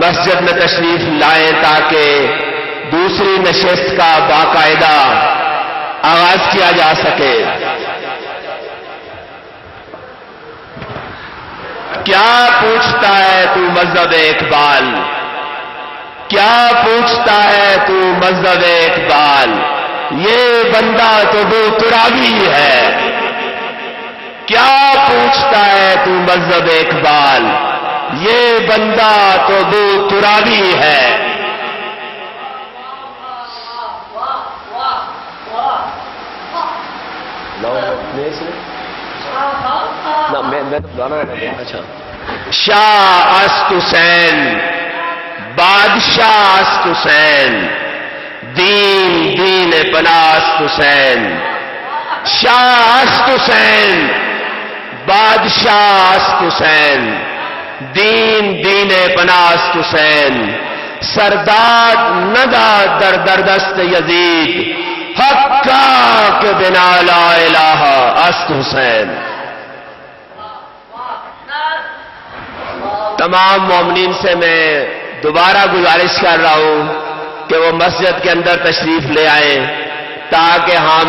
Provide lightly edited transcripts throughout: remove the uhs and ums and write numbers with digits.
مسجد میں تشریف لائیں تاکہ دوسری نشست کا باقاعدہ آغاز کیا جا سکے۔ کیا پوچھتا ہے تو مذہب اقبال، کیا پوچھتا ہے تو مذہب اقبال، یہ بندہ تو وہ ترابی ہے۔ کیا پوچھتا ہے تو مذہب اقبال، یہ بندہ تو وہ ترابی ہے۔ شاہ است حسین، بادشاہ است حسین، دین دین پناہ است حسین۔ شاہ است حسین، بادشاہ است حسین، دین دین پناہ است حسین۔ سرداد ندا در دردست یزید، حق کا کے بنا لا الہ است حسین۔ تمام مومنین سے میں دوبارہ گزارش کر رہا ہوں کہ وہ مسجد کے اندر تشریف لے آئیں تاکہ ہم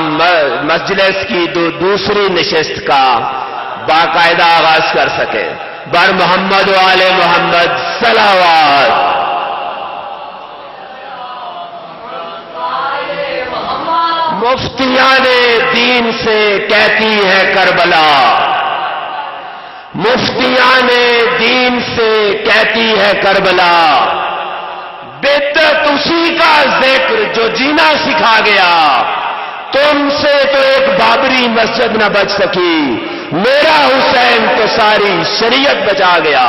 مجلس کی دوسری نشست کا باقاعدہ آغاز کر سکیں۔ بر محمد و آل محمد صلوات۔ مفتیان دین سے کہتی ہے کربلا، مفتیان دین سے کہتی ہے کربلا، بدعت اسی کا ذکر جو جینا سکھا گیا، تم سے تو ایک بابری مسجد نہ بچ سکی، میرا حسین تو ساری شریعت بچا گیا۔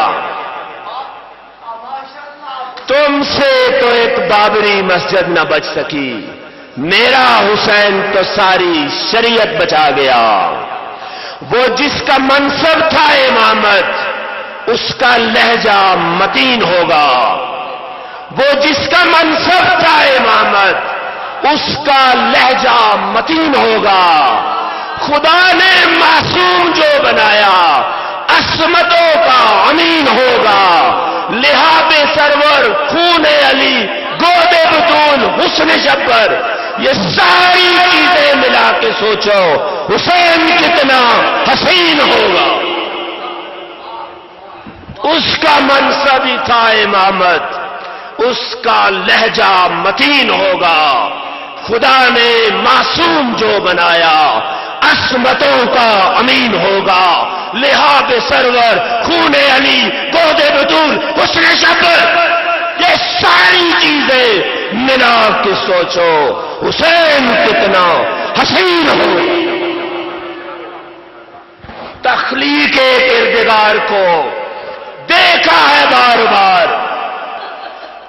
تم سے تو ایک بابری مسجد نہ بچ سکی، میرا حسین تو ساری شریعت بچا گیا۔ وہ جس کا منصب تھا امامت، اس کا لہجہ متین ہوگا۔ وہ جس کا منصب تھا امامت، اس کا لہجہ متین ہوگا۔ خدا نے معصوم جو بنایا، عصمتوں کا امین ہوگا۔ لحاظ سرور، خون علی، گود بطول، حسن شبر، یہ ساری چیزیں ملا کے سوچو حسین کتنا حسین ہوگا۔ اس کا منصب ہی تھا امامت، اس کا لہجہ متین ہوگا۔ خدا نے معصوم جو بنایا، عصمتوں کا امین ہوگا۔ لحاظ سرور، خون علی، گود بطول، حسن شبر، یہ ساری چیزیں ملا کے سوچو حسین کتنا حسین ہوگا۔ تخلیق کردگار کو دیکھا ہے بار بار،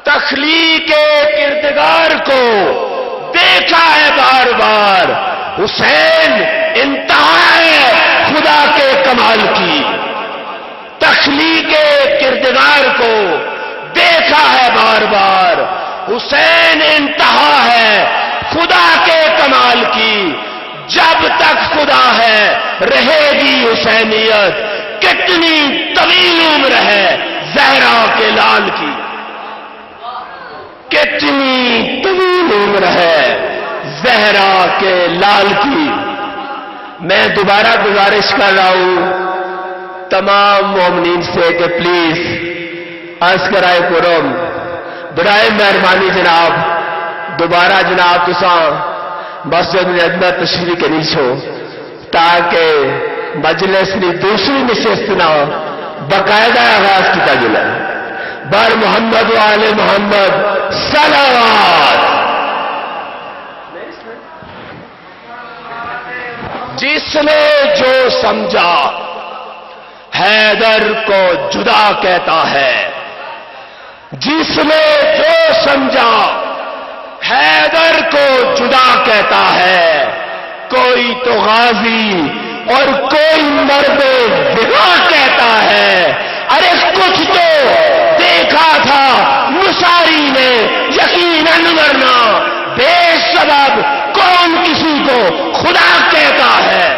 تخلیق کردگار کو دیکھا ہے بار بار۔ حسین انتہا ہے خدا کے کمال کی، تخلیق کردگار کو دیکھا ہے بار بار۔ حسین انتہا ہے خدا کے کمال کی، جب تک خدا ہے رہے گی حسینیت۔ کتنی طویل عمر ہے زہرا کے لال کی، کتنی طویل عمر ہے زہرا کے لال کی۔ میں دوبارہ گزارش کر رہا ہوں تمام مومنین سے کہ پلیز عرض کرائے کرم، برائے مہربانی جناب دوبارہ جناب تساں مسجد میں اندر تشریف کنیش ہو تاکہ مجلس کی دوسری نشست نہ باقاعدہ آغاز کیا جائے۔ بر محمد و آل محمد صلوات۔ جس نے جو سمجھا حیدر کو جدا کہتا ہے، جس نے جو سمجھا حیدر کو جدا کہتا ہے۔ کوئی تو غازی اور کوئی مرد وفا کہتا ہے۔ ارے کچھ تو دیکھا تھا نصاری نے یقیناً، ورنہ بے سبب کون کسی کو خدا کہتا ہے۔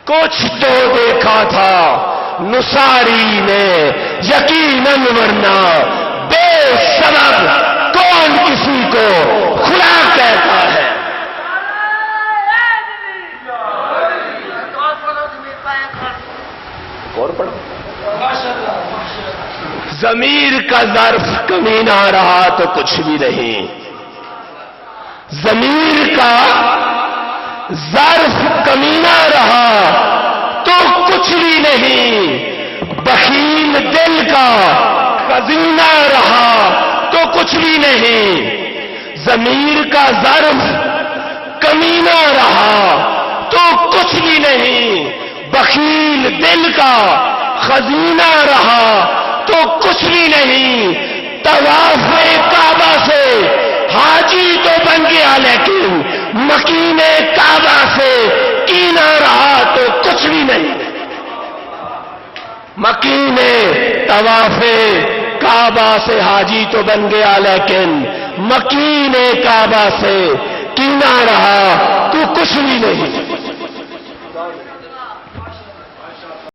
کچھ تو دیکھا تھا نصاری نے یقیناً، ورنہ بے سبب کون کسی کو خدا کہتا ہے؟ اور پڑھو، ضمیر کا ظرف کمینہ رہا تو کچھ بھی نہیں، ضمیر کا ظرف کمینہ رہا تو کچھ بھی نہیں، بخیل دل کا خزینہ رہا تو کچھ بھی نہیں، ضمیر کا ظرف کمینہ رہا تو کچھ بھی نہیں، بخیل دل کا خزینہ رہا تو کچھ بھی نہیں، طواف کعبہ سے حاجی تو بن گیا لیکن مکین کعبہ سے کینہ رہا تو کچھ بھی نہیں، مکین طواف کعبہ سے حاجی تو بن گیا لیکن مکین کعبہ سے کینہ رہا تو کچھ بھی نہیں۔